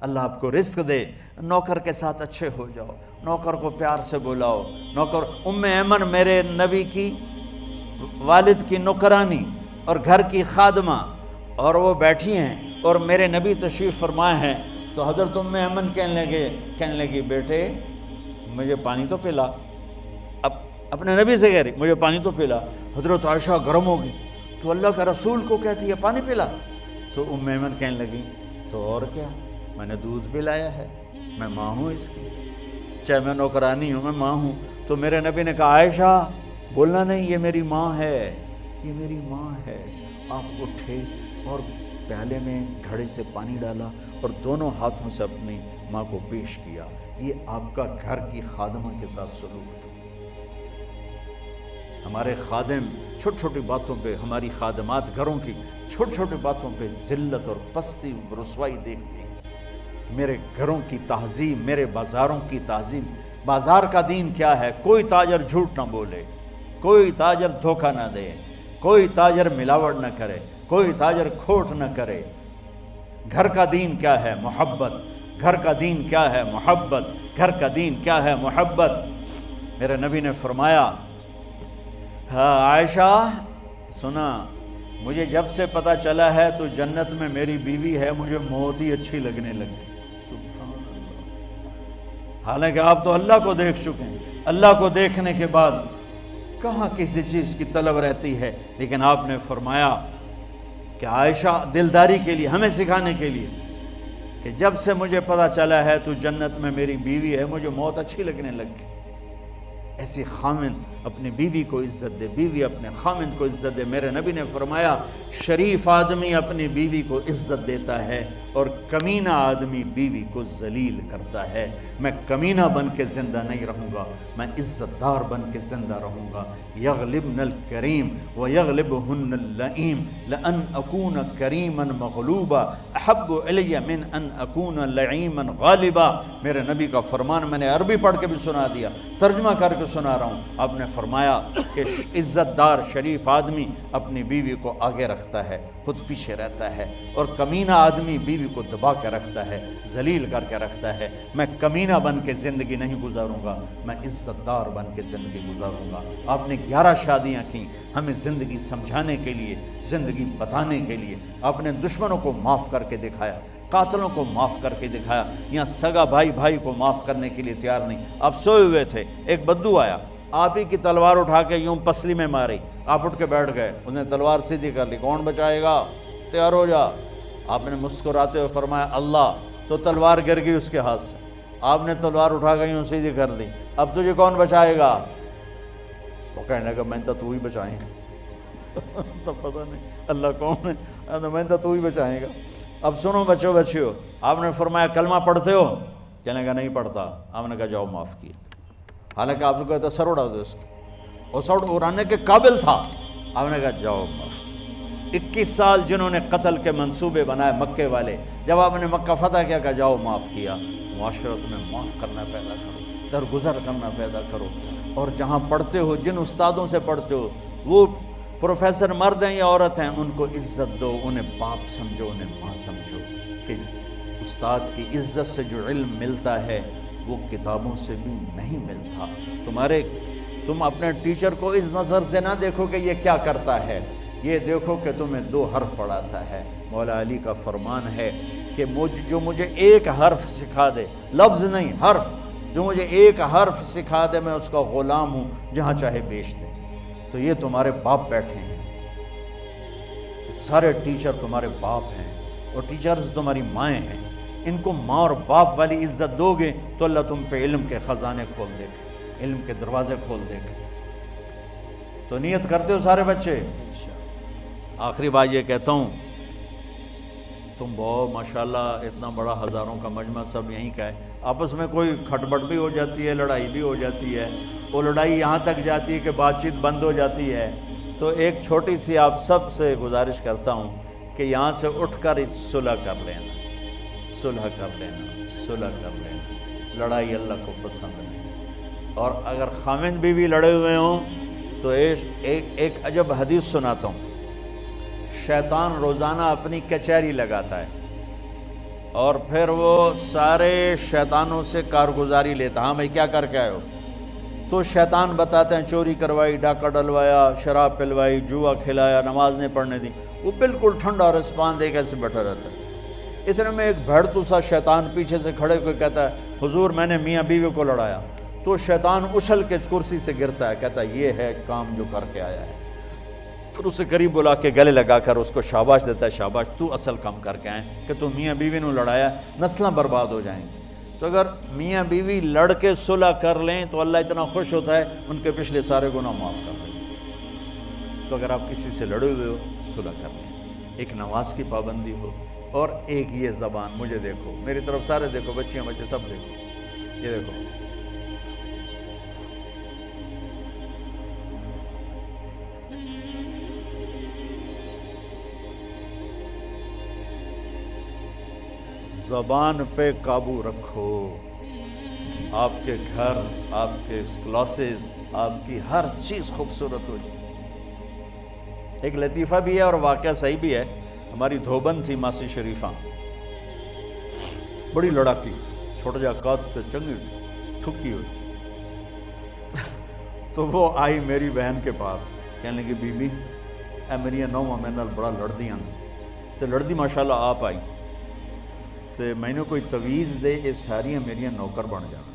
اللہ آپ کو رزق دے، نوکر کے ساتھ اچھے ہو جاؤ، نوکر کو پیار سے بلاؤ۔ نوکر ام ایمن میرے نبی کی والد کی نوکرانی اور گھر کی خادمہ، اور وہ بیٹھی ہیں اور میرے نبی تشریف فرمائے ہیں، تو حضرت ام ایمن کہنے لگی بیٹے مجھے پانی تو پلا، اب اپنے نبی سے کہہ رہی مجھے پانی تو پلا۔ حضرت عائشہ گرم ہو گئی، تو اللہ کا رسول کو کہتی ہے پانی پلا؟ تو ام ایمن کہنے لگی تو اور کیا، میں نے دودھ پلایا ہے، میں ماں ہوں اس کی، چاہے میں نوکرانی ہوں میں ماں ہوں۔ تو میرے نبی نے کہا عائشہ بولنا نہیں، یہ میری ماں ہے، یہ میری ماں ہے۔ آپ اٹھے اور پیالے میں گھڑے سے پانی ڈالا اور دونوں ہاتھوں سے اپنی ماں کو پیش کیا۔ یہ آپ کا گھر کی خادمہ کے ساتھ سلوک تھا۔ ہمارے خادم چھوٹی چھوٹی باتوں پہ، ہماری خادمات گھروں کی چھوٹی چھوٹی باتوں پہ ذلت اور پستی رسوائی دیکھتی ہیں۔ میرے گھروں کی تہذیب، میرے بازاروں کی تہذیب، بازار کا دین کیا ہے؟ کوئی تاجر جھوٹ نہ بولے، کوئی تاجر دھوکہ نہ دے، کوئی تاجر ملاوٹ نہ کرے، کوئی تاجر کھوٹ نہ کرے۔ گھر کا دین کیا ہے؟ محبت۔ گھر کا دین کیا ہے؟ محبت۔ گھر کا دین کیا ہے؟ محبت۔ میرے نبی نے فرمایا ہاں عائشہ سنا، مجھے جب سے پتہ چلا ہے تو جنت میں میری بیوی ہے، مجھے موت ہی اچھی لگنے لگی۔ سبحان اللہ۔ حالانکہ آپ تو اللہ کو دیکھ چکے ہیں، اللہ کو دیکھنے کے بعد کہاں کسی چیز کی طلب رہتی ہے، لیکن آپ نے فرمایا کہ عائشہ دلداری کے لیے، ہمیں سکھانے کے لیے کہ جب سے مجھے پتہ چلا ہے تو جنت میں میری بیوی ہے، مجھے موت اچھی لگنے لگی۔ ایسی خامند اپنی بیوی کو عزت دے، بیوی اپنے خامند کو عزت دے۔ میرے نبی نے فرمایا شریف آدمی اپنی بیوی کو عزت دیتا ہے اور کمینہ آدمی بیوی کو ذلیل کرتا ہے۔ میں کمینہ بن کے زندہ نہیں رہوں گا، میں عزت دار بن کے زندہ رہوں گا۔ یغلبن الکریم ویغلبہن اللئیم لأن اکون کریما مغلوبا احب علی من ان اکون لعیما غالبا۔ میرے نبی کا فرمان میں نے عربی پڑھ کے بھی سنا دیا، ترجمہ کر کے سنا رہا ہوں۔ آپ نے فرمایا کہ عزت دار شریف آدمی اپنی بیوی کو آگے رکھتا ہے، خود پیچھے رہتا ہے، اور کمینہ آدمی بیوی کو دبا کے رکھتا ہے، ذلیل کر کے رکھتا ہے۔ میں کمینہ بن کے زندگی نہیں گزاروں گا، میں عزت دار بن کے زندگی گزاروں گا۔ آپ نے 11 شادیاں کی ہمیں زندگی سمجھانے کے لیے، زندگی بتانے کے لیے۔ آپ نے دشمنوں کو معاف کر کے دکھایا، قاتلوں کو معاف کر کے دکھایا۔ یہاں سگا بھائی کو معاف کرنے کے لیے تیار نہیں۔ آپ سوئے ہوئے تھے، ایک بدو آیا، آپ ہی کی تلوار اٹھا کے یوں پسلی میں ماری، آپ اٹھ کے بیٹھ گئے، اس نے تلوار سیدھی کر لی، کون بچائے گا؟ تیار ہو جا۔ آپ نے مسکراتے ہوئے فرمایا اللہ، تو تلوار گر گئی اس کے ہاتھ سے۔ آپ نے تلوار اٹھا کے یوں سیدھی کر دی، اب تجھے کون بچائے گا؟ وہ کہنے لگا میں تو ہی بچائیں گا۔ تب پتہ نہیں اللہ کون ہے، میں تو ہی بچائیں گا۔ اب سنو بچیو، آپ نے فرمایا کلمہ پڑھتے ہو؟ کہنے کا نہیں پڑھتا۔ آپ نے کہا جاؤ معاف کیے، حالانکہ آپ کو کہتا سر اڑا دو اس کو، اور سر اڑانے کے قابل تھا۔ آپ نے کہا جاؤ معاف کیے۔ 21 سال جنہوں نے قتل کے منصوبے بنائے مکے والے، جب آپ نے مکہ فتح کیا کہا جاؤ معاف کیا۔ معاشرت میں معاف کرنا پیدا کرو، درگزر کرنا پیدا کرو، اور جہاں پڑھتے ہو، جن استادوں سے پڑھتے ہو، وہ پروفیسر مرد ہیں یا عورت ہیں، ان کو عزت دو، انہیں باپ سمجھو، انہیں ماں سمجھو، کہ استاد کی عزت سے جو علم ملتا ہے وہ کتابوں سے بھی نہیں ملتا۔ تم اپنے ٹیچر کو اس نظر سے نہ دیکھو کہ یہ کیا کرتا ہے، یہ دیکھو کہ تمہیں 2 حرف پڑھاتا ہے۔ مولا علی کا فرمان ہے کہ جو مجھے ایک حرف سکھا دے، لفظ نہیں حرف، جو مجھے ایک حرف سکھا دے میں اس کا غلام ہوں، جہاں چاہے بیچ دے۔ تو یہ تمہارے باپ بیٹھے ہیں، سارے ٹیچر تمہارے باپ ہیں، اور ٹیچرز تمہاری مائیں ہیں۔ ان کو ماں اور باپ والی عزت دو گے تو اللہ تم پہ علم کے خزانے کھول دے گا، علم کے دروازے کھول دے گا۔ تو نیت کرتے ہو سارے بچے؟ آخری بات یہ کہتا ہوں، تم بہت ماشاءاللہ اتنا بڑا ہزاروں کا مجمع سب یہیں کا ہے، آپس میں کوئی کھٹبٹ بھی ہو جاتی ہے، لڑائی بھی ہو جاتی ہے، وہ لڑائی یہاں تک جاتی ہے کہ بات چیت بند ہو جاتی ہے۔ تو ایک چھوٹی سی آپ سب سے گزارش کرتا ہوں کہ یہاں سے اٹھ کر صلح کر لینا، صلح کر لینا، صلح کر لینا۔ لڑائی اللہ کو پسند نہیں۔ اور اگر خامند بیوی لڑے ہوئے ہوں تو ایک عجب حدیث سناتا ہوں۔ شیطان روزانہ اپنی کچہری لگاتا ہے، اور پھر وہ سارے شیطانوں سے کارگزاری لیتا، ہاں بھائی کیا کر کے آئے ہو؟ تو شیطان بتاتے ہیں چوری کروائی، ڈاکہ ڈلوایا، شراب پلوائی، جوا کھلایا، نماز نہیں پڑھنے دی۔ وہ بالکل ٹھنڈا اور رسپان دے کے ایسے بیٹھا رہتا ہے۔ اتنے میں ایک بھڑتو سا شیطان پیچھے سے کھڑے کوئی کہتا ہے حضور میں نے میاں بیوی کو لڑایا۔ تو شیطان اچھل کے کرسی سے گرتا ہے، کہتا ہے یہ ہے کام جو کر کے آیا ہے۔ پھر اسے قریب بلا کے گلے لگا کر اس کو شاباش دیتا ہے، شاباش تو اصل کام کر کے آئے کہ تو میاں بیوی نے لڑایا، نسلیں برباد ہو جائیں گی۔ تو اگر میاں بیوی لڑ کے صلح کر لیں تو اللہ اتنا خوش ہوتا ہے ان کے پچھلے سارے گناہ معاف کر دیتے ہیں۔ تو اگر آپ کسی سے لڑے ہوئے ہو صلح کر لیں، ایک نماز کی پابندی ہو، اور ایک یہ زبان، مجھے دیکھو، میری طرف سارے دیکھو، بچیاں بچے سب دیکھو، یہ دیکھو، زبان پہ قابو رکھو۔ آپ کے گھر، آپ کے کلاسز، آپ کی ہر چیز خوبصورت ہو جائے۔ ایک لطیفہ بھی ہے اور واقعہ صحیح بھی ہے۔ ہماری دھوبن تھی ماسی شریفہ، بڑی لڑاکی، چھوٹا جا قد پہ چنگی ٹھکی ہوئی۔ تو وہ آئی میری بہن کے پاس، کہنے لگی بی بی اے میری نوواں میرے نال بڑا لڑدیاں، تو لڑدی ماشاءاللہ آپ آئی تو میں نے کوئی تویز دے، یہ ساریاں میریاں نوکر بن جانا۔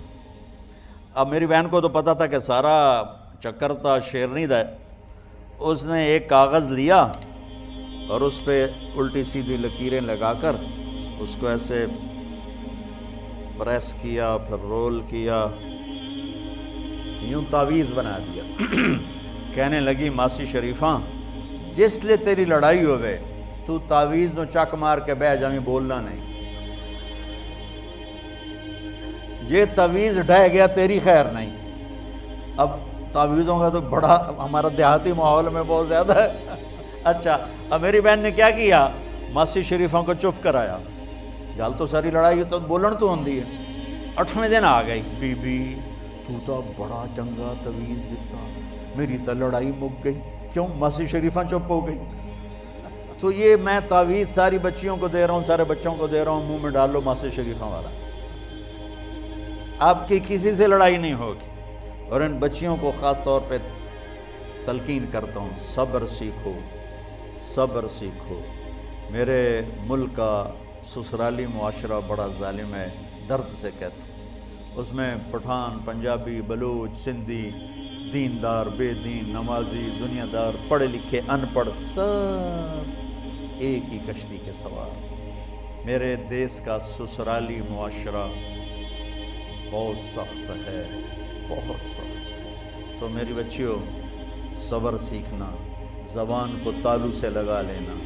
اب میری بہن کو تو پتہ تھا کہ سارا چکر تھا شیرنی دا، اس نے ایک کاغذ لیا اور اس پہ الٹی سیدھی لکیریں لگا کر اس کو ایسے پریس کیا، پھر رول کیا، یوں تعویذ بنا دیا۔ کہنے لگی ماسی شریفہ جس لئے تیری لڑائی ہوئے تو تعویذ نو چک مار کے بہ جاویں، بولنا نہیں، یہ تعویذ ڈھہ گیا تیری خیر نہیں۔ اب تعویذوں کا تو بڑا ہمارا دیہاتی ماحول میں بہت زیادہ ہے۔ اچھا اب میری بہن نے کیا کیا، ماسی شریفوں کو چپ کرایا، گل تو ساری لڑائی تو بولن تو ہوندی ہے۔ 8ویں دن آ گئی، بی بی تو بڑا چنگا تعویذ دیتا، میری تو لڑائی مک گئی، کیوں؟ ماسی شریفہ چپ ہو گئی۔ تو یہ میں تعویذ ساری بچیوں کو دے رہا ہوں، سارے بچوں کو دے رہا ہوں، منہ میں ڈال لو ماسی شریفہ والا، آپ کی کسی سے لڑائی نہیں ہوگی۔ اور ان بچیوں کو خاص طور پہ تلقین کرتا ہوں، صبر سیکھو، صبر سیکھو۔ میرے ملک کا سسرالی معاشرہ بڑا ظالم ہے، درد سے کہتا ہوں۔ اس میں پٹھان، پنجابی، بلوچ، سندھی، دیندار، بے دین، نمازی، دنیا دار، پڑھے لکھے، ان پڑھ، سب ایک ہی کشتی کے سوار۔ میرے دیس کا سسرالی معاشرہ بہت سخت ہے، بہت سخت ہے۔ تو میری بچیوں صبر سیکھنا، زبان کو تالو سے لگا لینا،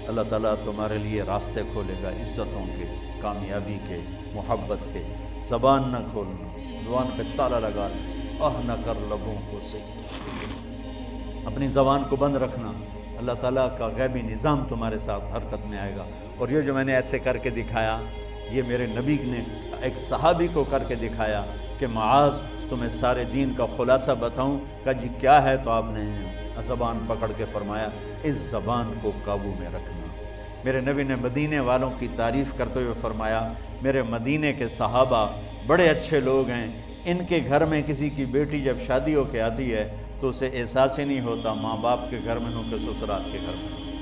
اللہ تعالیٰ تمہارے لیے راستے کھولے گا، عزتوں کے، کامیابی کے، محبت کے۔ زبان نہ کھولنا، زبان پہ تالا لگا نہ کر لبوں کو سے، اپنی زبان کو بند رکھنا، اللہ تعالیٰ کا غیبی نظام تمہارے ساتھ حرکت میں آئے گا۔ اور یہ جو میں نے ایسے کر کے دکھایا، یہ میرے نبی نے ایک صحابی کو کر کے دکھایا کہ معاذ تمہیں سارے دین کا خلاصہ بتاؤں، کہا جی کیا ہے؟ تو آپ نے زبان پکڑ کے فرمایا اس زبان کو قابو میں رکھنا۔ میرے نبی نے مدینے والوں کی تعریف کرتے ہوئے فرمایا میرے مدینے کے صحابہ بڑے اچھے لوگ ہیں، ان کے گھر میں کسی کی بیٹی جب شادی ہو کے آتی ہے تو اسے احساس ہی نہیں ہوتا ماں باپ کے گھر میں ہوں کہ سسرال کے گھر میں ہوں۔